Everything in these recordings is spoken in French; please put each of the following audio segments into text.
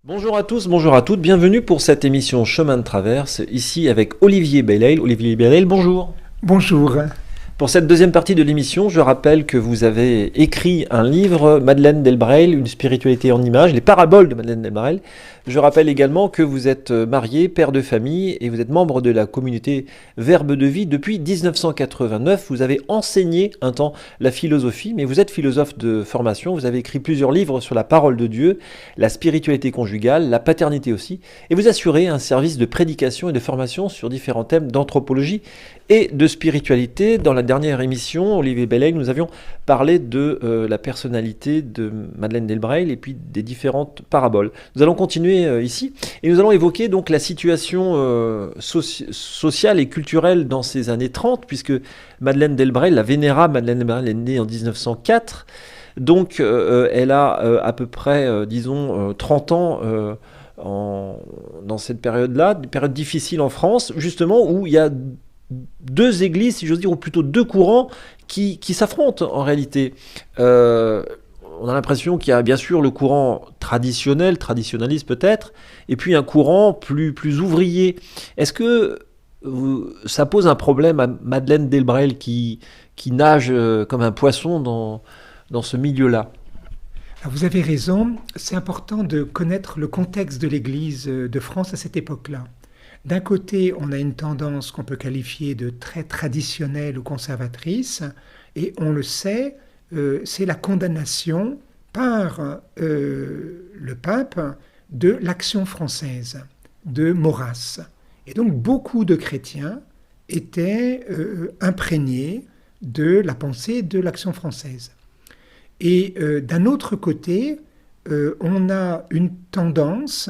Bonjour à tous, bonjour à toutes, bienvenue pour cette émission Chemin de Traverse, ici avec Olivier Belail. Olivier Belail, bonjour. Bonjour. Pour cette deuxième partie de l'émission, je rappelle que vous avez écrit un livre, Madeleine Delbrel, une spiritualité en images, les paraboles de Madeleine Delbrel. Je rappelle également que vous êtes marié, père de famille et vous êtes membre de la communauté Verbe de Vie depuis 1989. Vous avez enseigné un temps la philosophie, mais vous êtes philosophe de formation. Vous avez écrit plusieurs livres sur la parole de Dieu, la spiritualité conjugale, la paternité aussi, et vous assurez un service de prédication et de formation sur différents thèmes d'anthropologie et de spiritualité. Dans la dernière émission, Olivier Belail, nous avions parlé de la personnalité de Madeleine Delbrel et puis des différentes paraboles. Nous allons continuer ici et nous allons évoquer donc la situation sociale et culturelle dans ces années 30, puisque Madeleine Delbrel, la vénérable Madeleine Delbrel, est née en 1904. Donc elle a à peu près, disons, 30 ans dans cette période-là, une période difficile en France, justement, où il y a deux églises, si j'ose dire, ou plutôt deux courants qui s'affrontent en réalité. On a l'impression qu'il y a bien sûr le courant traditionnel, traditionnaliste peut-être, et puis un courant plus ouvrier. Est-ce que ça pose un problème à Madeleine Delbrel qui nage comme un poisson dans ce milieu-là? Alors vous avez raison, c'est important de connaître le contexte de l'Église de France à cette époque-là. D'un côté, on a une tendance qu'on peut qualifier de très traditionnelle ou conservatrice, et on le sait, c'est la condamnation par le pape de l'action française, de Maurras. Et donc beaucoup de chrétiens étaient imprégnés de la pensée de l'action française. Et d'un autre côté, on a une tendance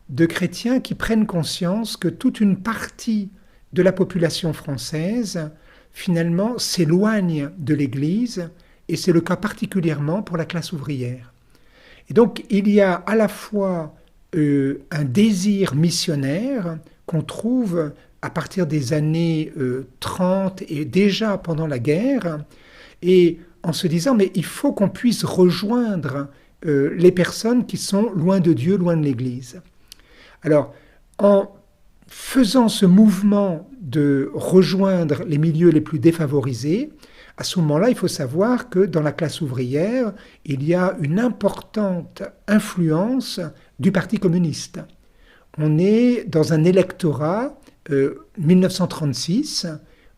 de chrétiens qui prennent conscience que toute une partie de la population française, finalement, s'éloigne de l'Église, et c'est le cas particulièrement pour la classe ouvrière. Et donc, il y a à la fois un désir missionnaire qu'on trouve à partir des années 30 et déjà pendant la guerre, et en se disant, mais il faut qu'on puisse rejoindre les personnes qui sont loin de Dieu, loin de l'Église. Alors, en faisant ce mouvement de rejoindre les milieux les plus défavorisés, à ce moment-là, il faut savoir que dans la classe ouvrière, il y a une importante influence du Parti communiste. On est dans un électorat 1936,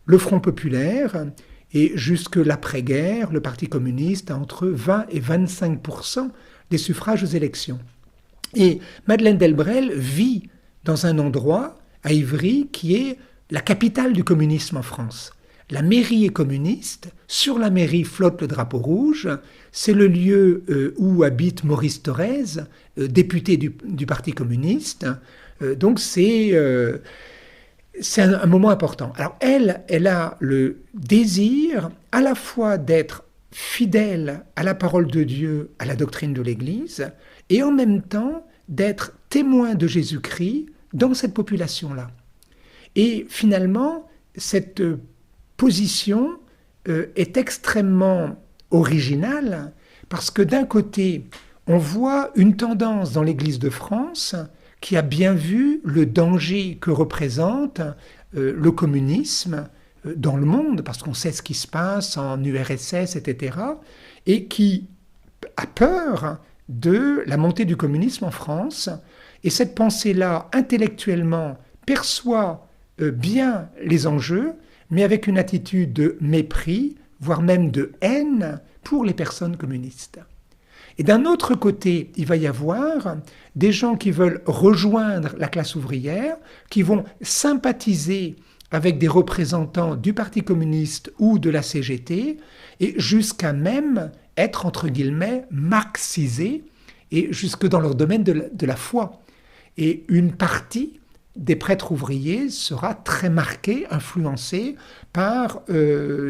le Front populaire, et jusque l'après-guerre, le Parti communiste a entre 20 et 25% des suffrages aux élections. Et Madeleine Delbrel vit dans un endroit, à Ivry, qui est la capitale du communisme en France. La mairie est communiste, sur la mairie flotte le drapeau rouge, c'est le lieu où habite Maurice Thorez, député du Parti communiste, donc c'est un moment important. Alors elle a le désir à la fois d'être fidèle à la parole de Dieu, à la doctrine de l'Église, et en même temps d'être témoin de Jésus-Christ dans cette population-là. Et finalement, cette position est extrêmement originale parce que d'un côté, on voit une tendance dans l'Église de France qui a bien vu le danger que représente le communisme dans le monde, parce qu'on sait ce qui se passe en URSS, etc., et qui a peur de la montée du communisme en France. Et cette pensée-là, intellectuellement, perçoit bien les enjeux, mais avec une attitude de mépris, voire même de haine pour les personnes communistes. Et d'un autre côté, il va y avoir des gens qui veulent rejoindre la classe ouvrière, qui vont sympathiser avec des représentants du Parti communiste ou de la CGT, et jusqu'à même être, entre guillemets, marxisés, et jusque dans leur domaine de la foi. Et une partie des prêtres ouvriers sera très marquée, influencée par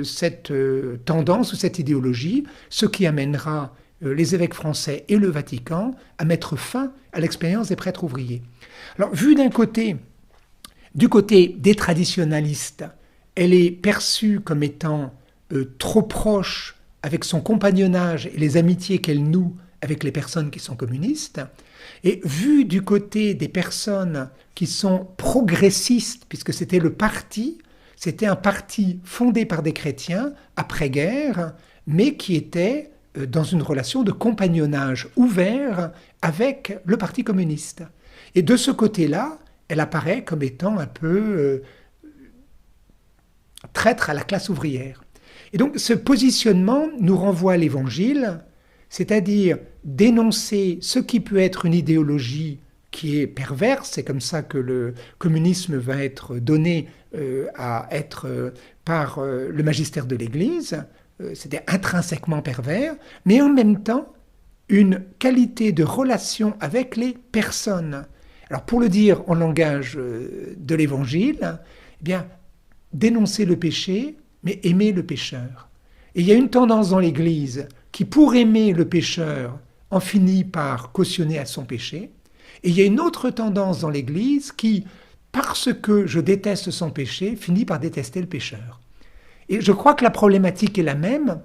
cette tendance ou cette idéologie, ce qui amènera les évêques français et le Vatican à mettre fin à l'expérience des prêtres ouvriers. Alors, vu du côté des traditionalistes, elle est perçue comme étant trop proche avec son compagnonnage et les amitiés qu'elle noue avec les personnes qui sont communistes. Et vu du côté des personnes qui sont progressistes, puisque c'était un parti fondé par des chrétiens après-guerre, mais qui était dans une relation de compagnonnage ouvert avec le Parti communiste. Et de ce côté-là, elle apparaît comme étant un peu traître à la classe ouvrière. Et donc ce positionnement nous renvoie à l'Évangile, c'est-à-dire dénoncer ce qui peut être une idéologie qui est perverse, c'est comme ça que le communisme va être donné à être par le magistère de l'Église, c'était intrinsèquement pervers, mais en même temps une qualité de relation avec les personnes. Alors pour le dire en langage de l'Évangile, eh bien, dénoncer le péché, mais aimer le pécheur. Et il y a une tendance dans l'Église qui, pour aimer le pécheur, en finit par cautionner à son péché. Et il y a une autre tendance dans l'Église qui, parce que je déteste son péché, finit par détester le pécheur. Et je crois que la problématique est la même.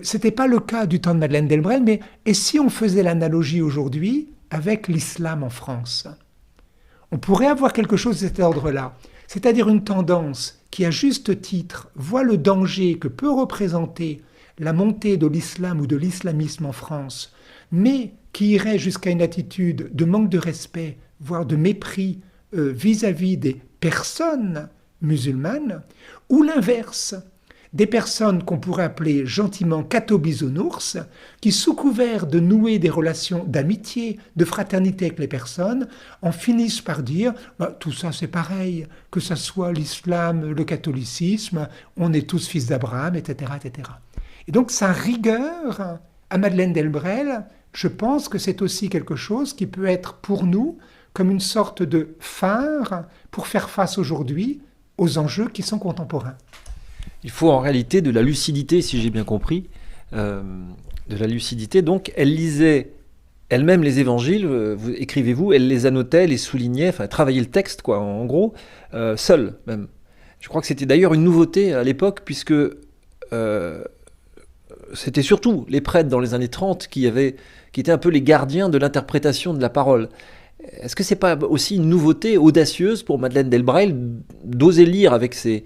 Ce n'était pas le cas du temps de Madeleine Delbrel, mais et si on faisait l'analogie aujourd'hui avec l'islam en France? On pourrait avoir quelque chose de cet ordre-là, c'est-à-dire une tendance qui, à juste titre, voit le danger que peut représenter la montée de l'islam ou de l'islamisme en France, mais qui irait jusqu'à une attitude de manque de respect, voire de mépris vis-à-vis des personnes musulmanes, ou l'inverse, des personnes qu'on pourrait appeler gentiment catho-bisounours, qui sous couvert de nouer des relations d'amitié, de fraternité avec les personnes, en finissent par dire tout ça c'est pareil, que ça soit l'islam, le catholicisme, on est tous fils d'Abraham, etc., etc. Et donc sa rigueur à Madeleine Delbrel, je pense que c'est aussi quelque chose qui peut être pour nous comme une sorte de phare pour faire face aujourd'hui aux enjeux qui sont contemporains. Il faut en réalité de la lucidité, si j'ai bien compris, de la lucidité. Donc, elle lisait elle-même les évangiles, écrivez-vous, elle les annotait, les soulignait, enfin, travaillait le texte, quoi, en gros, seule même. Je crois que c'était d'ailleurs une nouveauté à l'époque, puisque c'était surtout les prêtres dans les années 30 qui étaient un peu les gardiens de l'interprétation de la parole. Est-ce que c'est pas aussi une nouveauté audacieuse pour Madeleine Delbrel d'oser lire avec ses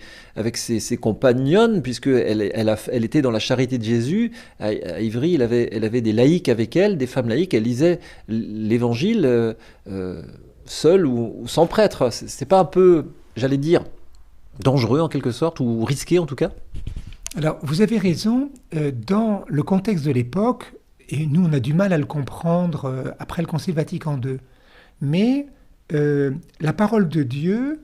compagnonnes, puisqu'elle était dans la charité de Jésus à Ivry, elle avait des laïcs avec elle, des femmes laïques, elle lisait l'évangile seule ou sans prêtre. C'est pas un peu, j'allais dire, dangereux en quelque sorte, ou risqué en tout cas? Alors vous avez raison, dans le contexte de l'époque, et nous on a du mal à le comprendre après le Concile Vatican II, mais la parole de Dieu,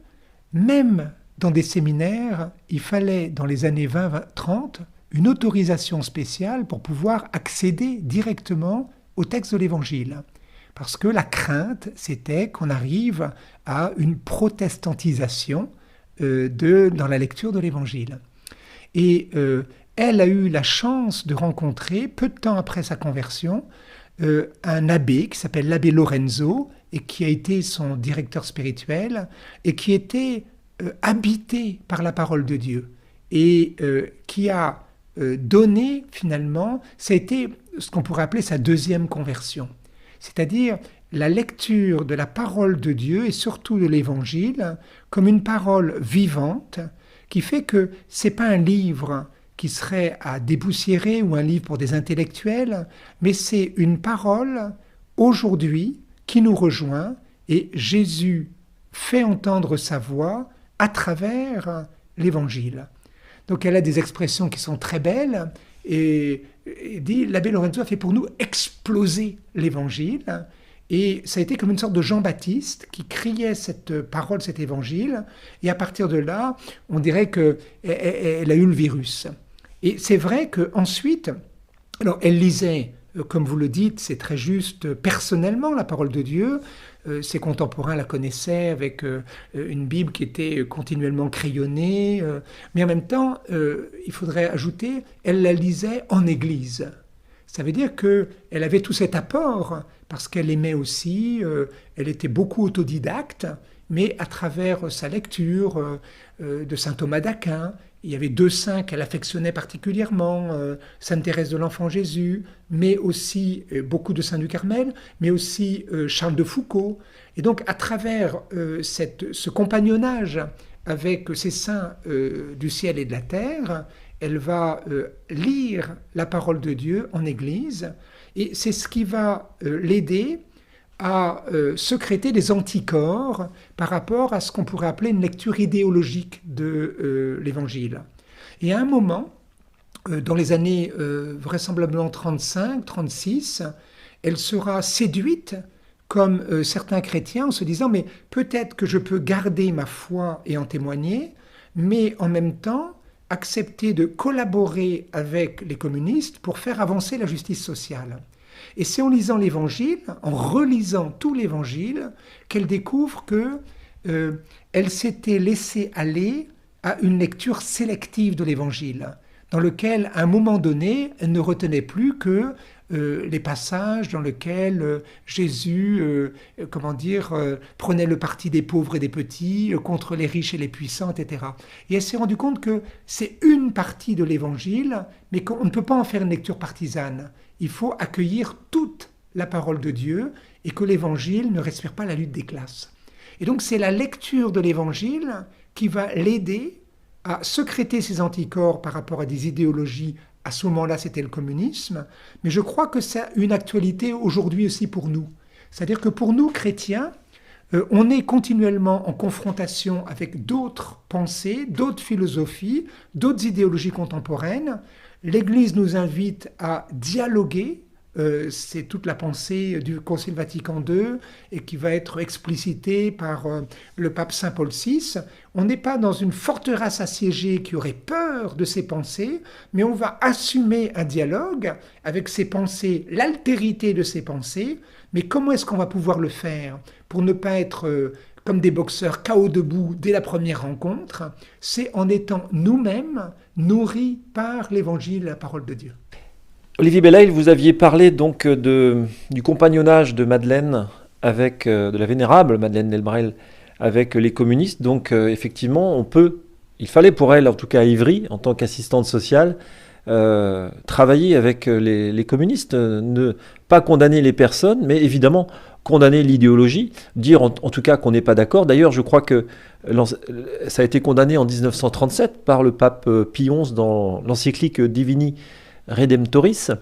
même dans des séminaires, il fallait dans les années 20-30 une autorisation spéciale pour pouvoir accéder directement au texte de l'Évangile. Parce que la crainte, c'était qu'on arrive à une protestantisation dans la lecture de l'Évangile. Et elle a eu la chance de rencontrer, peu de temps après sa conversion, un abbé qui s'appelle l'abbé Lorenzo, et qui a été son directeur spirituel, et qui était habité par la parole de Dieu, et qui a donné finalement, ça a été ce qu'on pourrait appeler sa deuxième conversion, c'est-à-dire la lecture de la parole de Dieu, et surtout de l'Évangile, comme une parole vivante, qui fait que ce n'est pas un livre qui serait à dépoussiérer ou un livre pour des intellectuels, mais c'est une parole aujourd'hui qui nous rejoint, et Jésus fait entendre sa voix à travers l'Évangile. Donc elle a des expressions qui sont très belles, et dit, l'abbé Lorenzo a fait pour nous exploser l'Évangile, et ça a été comme une sorte de Jean-Baptiste qui criait cette parole, cet Évangile, et à partir de là, on dirait qu'elle a eu le virus. Et c'est vrai qu'ensuite, alors elle lisait, comme vous le dites, c'est très juste, personnellement la parole de Dieu. Ses contemporains la connaissaient avec une Bible qui était continuellement crayonnée, mais en même temps, il faudrait ajouter, elle la lisait en église. Ça veut dire qu'elle avait tout cet apport, parce qu'elle aimait aussi, elle était beaucoup autodidacte, mais à travers sa lecture de saint Thomas d'Aquin, Il y avait 2 saints qu'elle affectionnait particulièrement, Sainte Thérèse de l'Enfant Jésus, mais aussi beaucoup de saints du Carmel, mais aussi Charles de Foucauld. Et donc, à travers ce compagnonnage avec ces saints du ciel et de la terre, elle va lire la parole de Dieu en Église, et c'est ce qui va l'aider à sécréter des anticorps par rapport à ce qu'on pourrait appeler une lecture idéologique de l'Évangile. Et à un moment, dans les années vraisemblablement 35-36, elle sera séduite, comme certains chrétiens, en se disant « mais peut-être que je peux garder ma foi et en témoigner, mais en même temps accepter de collaborer avec les communistes pour faire avancer la justice sociale ». Et c'est en lisant l'Évangile, en relisant tout l'Évangile, qu'elle découvre qu'elle s'était laissée aller à une lecture sélective de l'Évangile, dans lequel, à un moment donné, elle ne retenait plus que les passages dans lesquels Jésus, prenait le parti des pauvres et des petits contre les riches et les puissants, etc. Et elle s'est rendue compte que c'est une partie de l'Évangile, mais qu'on ne peut pas en faire une lecture partisane. Il faut accueillir toute la parole de Dieu et que l'Évangile ne respire pas la lutte des classes. Et donc c'est la lecture de l'Évangile qui va l'aider à sécréter ses anticorps par rapport à des idéologies. À ce moment-là, c'était le communisme, mais je crois que ça a une actualité aujourd'hui aussi pour nous. C'est-à-dire que pour nous, chrétiens, on est continuellement en confrontation avec d'autres pensées, d'autres philosophies, d'autres idéologies contemporaines. L'Église nous invite à dialoguer, c'est toute la pensée du Concile Vatican II et qui va être explicitée par le pape Saint Paul VI. On n'est pas dans une forteresse assiégée qui aurait peur de ces pensées, mais on va assumer un dialogue avec ces pensées, l'altérité de ces pensées. Mais comment est-ce qu'on va pouvoir le faire pour ne pas être comme des boxeurs KO debout dès la première rencontre? C'est en étant nous-mêmes nourris par l'Évangile et la parole de Dieu. Olivier Bellail, vous aviez parlé donc du compagnonnage de Madeleine avec de la vénérable Madeleine Delbrel avec les communistes. Donc effectivement, il fallait pour elle, en tout cas à Ivry, en tant qu'assistante sociale, travailler avec les communistes, ne pas condamner les personnes, mais évidemment condamner l'idéologie, dire en tout cas qu'on n'est pas d'accord. D'ailleurs, je crois que ça a été condamné en 1937 par le pape Pie XI dans l'encyclique Divini Redemptoris.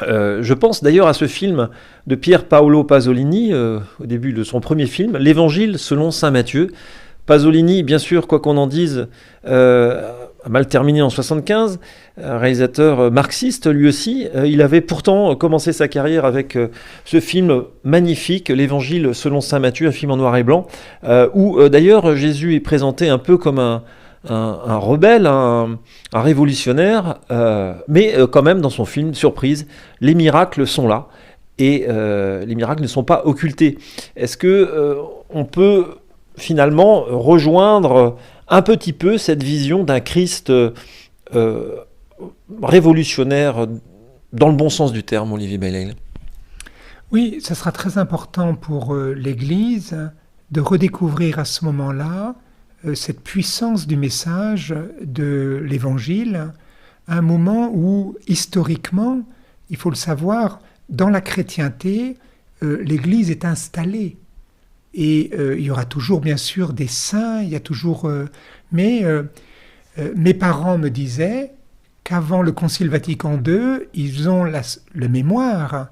Je pense d'ailleurs à ce film de Pier Paolo Pasolini, au début de son premier film, L'Évangile selon saint Matthieu. Pasolini, bien sûr, quoi qu'on en dise, a mal terminé en 1975, réalisateur marxiste lui aussi. Il avait pourtant commencé sa carrière avec ce film magnifique, L'Évangile selon saint Matthieu, un film en noir et blanc, où d'ailleurs Jésus est présenté un peu comme un rebelle, un révolutionnaire, mais quand même dans son film, surprise, les miracles sont là et les miracles ne sont pas occultés. Est-ce que on peut finalement rejoindre un petit peu cette vision d'un Christ révolutionnaire dans le bon sens du terme, Olivier Bellail? Oui, ça sera très important pour l'Église de redécouvrir à ce moment-là cette puissance du message de l'Évangile, à un moment où, historiquement, il faut le savoir, dans la chrétienté, l'Église est installée. Et il y aura toujours, bien sûr, des saints, il y a toujours... mes parents me disaient qu'avant le Concile Vatican II, ils ont le mémoire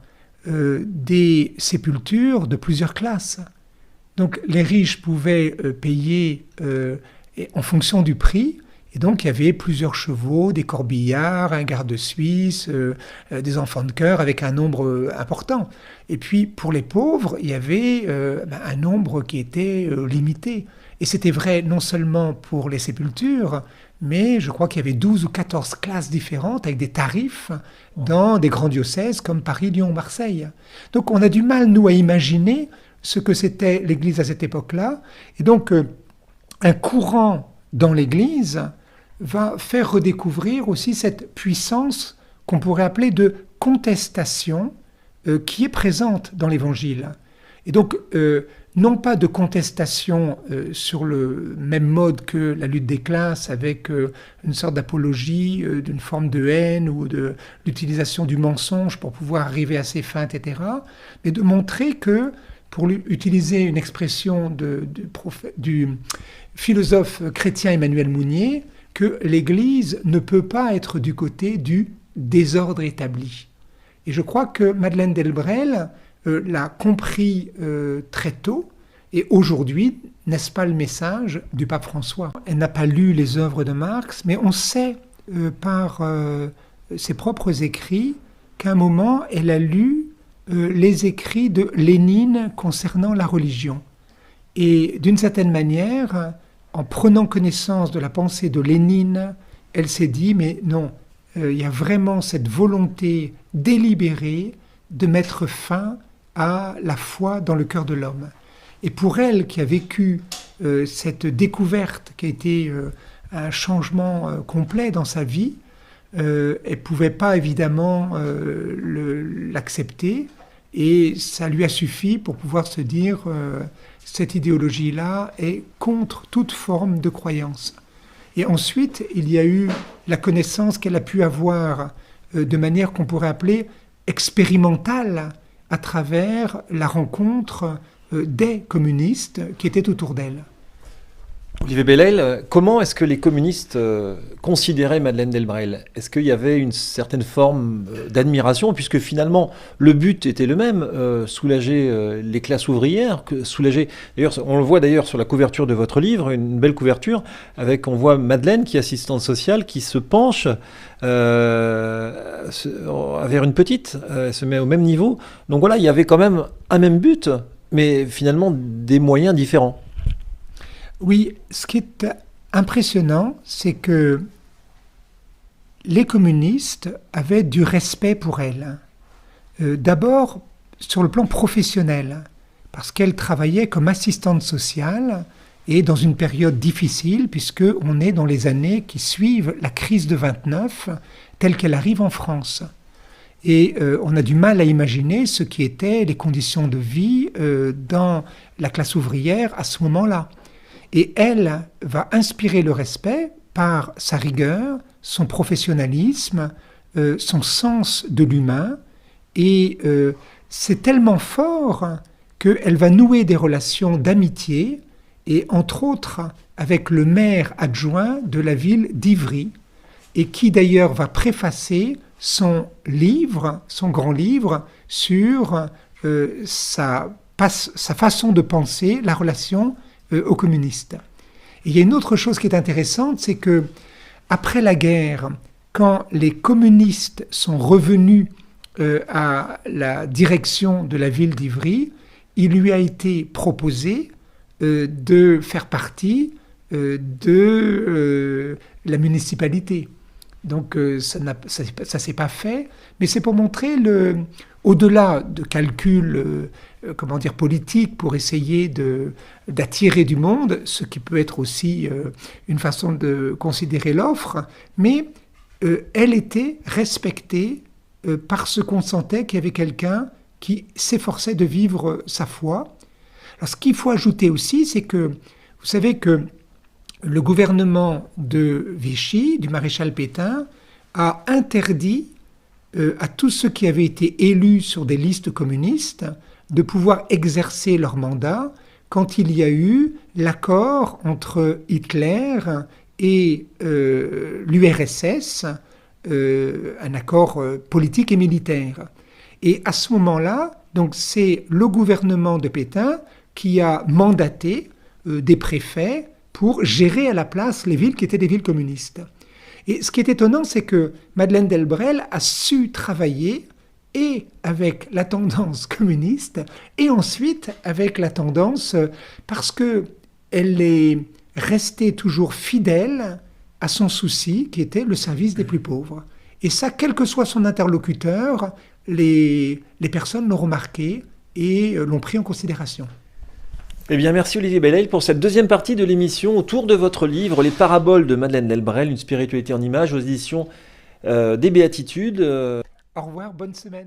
des sépultures de plusieurs classes. Donc les riches pouvaient payer en fonction du prix, et donc il y avait plusieurs chevaux, des corbillards, un garde suisse, des enfants de chœur avec un nombre important. Et puis pour les pauvres, il y avait un nombre qui était limité. Et c'était vrai non seulement pour les sépultures, mais je crois qu'il y avait 12 ou 14 classes différentes avec des tarifs dans des grands diocèses comme Paris, Lyon, Marseille. Donc on a du mal, nous, à imaginer ce que c'était l'Église à cette époque-là. Et donc, un courant dans l'Église va faire redécouvrir aussi cette puissance qu'on pourrait appeler de contestation qui est présente dans l'Évangile. Et donc, non pas de contestation sur le même mode que la lutte des classes, avec une sorte d'apologie d'une forme de haine ou de l'utilisation du mensonge pour pouvoir arriver à ses fins, etc., mais de montrer que, pour utiliser une expression du philosophe chrétien Emmanuel Mounier, que l'Église ne peut pas être du côté du désordre établi. Et je crois que Madeleine Delbrel l'a compris très tôt, et aujourd'hui, n'est-ce pas le message du pape François? Elle n'a pas lu les œuvres de Marx, mais on sait par ses propres écrits qu'à un moment, elle a lu les écrits de Lénine concernant la religion. Et d'une certaine manière, en prenant connaissance de la pensée de Lénine, elle s'est dit, mais non, il y a vraiment cette volonté délibérée de mettre fin à la foi dans le cœur de l'homme. Et pour elle, qui a vécu cette découverte, qui a été un changement complet dans sa vie, elle ne pouvait pas évidemment l'accepter, et ça lui a suffi pour pouvoir se dire cette idéologie-là est contre toute forme de croyance. Et ensuite, il y a eu la connaissance qu'elle a pu avoir de manière qu'on pourrait appeler expérimentale à travers la rencontre des communistes qui étaient autour d'elle. Olivier Bellel, comment est-ce que les communistes considéraient Madeleine Delbrel? Est-ce qu'il y avait une certaine forme d'admiration, puisque finalement le but était le même, soulager les classes ouvrières, soulager. D'ailleurs, on le voit d'ailleurs sur la couverture de votre livre, une belle couverture, avec on voit Madeleine qui est assistante sociale, qui se penche vers une petite, elle se met au même niveau. Donc voilà, il y avait quand même un même but, mais finalement des moyens différents. Oui, ce qui est impressionnant, c'est que les communistes avaient du respect pour elle. D'abord, sur le plan professionnel, parce qu'elle travaillait comme assistante sociale et dans une période difficile, puisqu'on est dans les années qui suivent la crise de 29, telle qu'elle arrive en France. Et on a du mal à imaginer ce qui étaient les conditions de vie dans la classe ouvrière à ce moment-là. Et elle va inspirer le respect par sa rigueur, son professionnalisme, son sens de l'humain. Et c'est tellement fort qu'elle va nouer des relations d'amitié, et entre autres avec le maire adjoint de la ville d'Ivry, et qui d'ailleurs va préfacer son livre, son grand livre, sur sa façon de penser la relation aux communistes. Et il y a une autre chose qui est intéressante, c'est que après la guerre, quand les communistes sont revenus à la direction de la ville d'Ivry, il lui a été proposé de faire partie de la municipalité. Donc ça ne s'est pas fait, mais c'est pour montrer au-delà de calculs politiques pour essayer d'attirer du monde, ce qui peut être aussi une façon de considérer l'offre, mais elle était respectée parce qu'on sentait qu'il y avait quelqu'un qui s'efforçait de vivre sa foi. Alors ce qu'il faut ajouter aussi, c'est que vous savez que le gouvernement de Vichy, du maréchal Pétain, a interdit à tous ceux qui avaient été élus sur des listes communistes de pouvoir exercer leur mandat quand il y a eu l'accord entre Hitler et l'URSS, un accord politique et militaire. Et à ce moment-là, donc c'est le gouvernement de Pétain qui a mandaté des préfets pour gérer à la place les villes qui étaient des villes communistes. Et ce qui est étonnant, c'est que Madeleine Delbrel a su travailler et avec la tendance communiste et ensuite avec la tendance, parce qu'elle est restée toujours fidèle à son souci qui était le service des plus pauvres. Et ça, quel que soit son interlocuteur, les personnes l'ont remarqué et l'ont pris en considération. Eh bien, merci Olivier Bellel pour cette deuxième partie de l'émission autour de votre livre « Les paraboles de Madeleine Delbrel, une spiritualité en images » aux éditions des Béatitudes. Au revoir, bonne semaine.